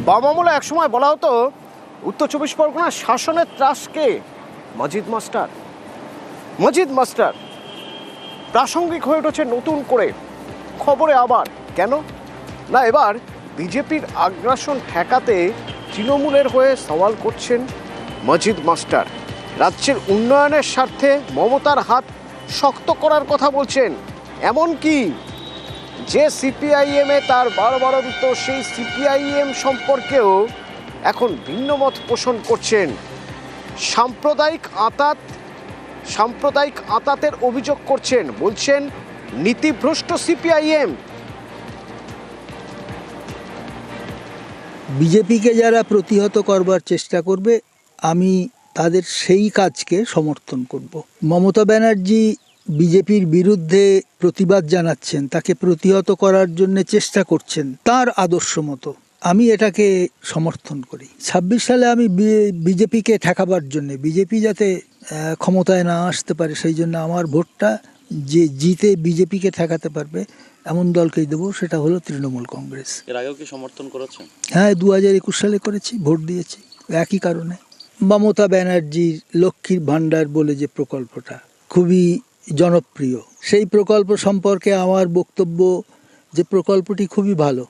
বাম আমলে একসময় বলা হতো উত্তর 24 পরগনার শাসনের ত্রাসকে মজিদ মাস্টার প্রাসঙ্গিক হয়ে উঠেছে নতুন করে খবরে। আবার কেন না, এবার বিজেপির আগ্রাসন ঠেকাতে তৃণমূলের হয়ে সওয়াল করছেন মজিদ মাস্টার। রাজ্যের উন্নয়নের স্বার্থে মমতার হাত শক্ত করার কথা বলছেন। এমনকি যে সিপিআইএমে তার বারবারন্ত সেই সিপিআইএম সম্পর্কেও এখন ভিন্ন মত পোষণ করছেন। সাম্প্রদায়িক আঁতাতের অভিযোগ করছেন, বলছেন নীতিভ্রষ্ট সিপিআইএম। বিজেপিকে যারা প্রতিহত করবার চেষ্টা করবে আমি তাদের সেই কাজকে সমর্থন করব। মমতা ব্যানার্জি বিজেপির বিরুদ্ধে প্রতিবাদ জানাচ্ছেন, তাকে প্রতিহত করার জন্য চেষ্টা করছেন তার আদর্শ মতো, আমি এটাকে সমর্থন করি। 26 সালে আমি বিজেপিকে ঠেকাবার জন্যে, বিজেপি যাতে ক্ষমতায় না আসতে পারে সেই জন্য আমার ভোটটা যে জিতে বিজেপিকে ঠেকাতে পারবে এমন দলকেই দেবো, সেটা হলো তৃণমূল কংগ্রেস। এর আগেও কি সমর্থন করেছেন? হ্যাঁ, 2021 সালে করেছি, ভোট দিয়েছি একই কারণে। মমতা ব্যানার্জির লক্ষ্মীর ভাণ্ডার বলে যে প্রকল্পটা খুবই জনপ্রিয়, সেই প্রকল্প সম্পর্কে আমার বক্তব্য যে প্রকল্পটি খুবই ভালো।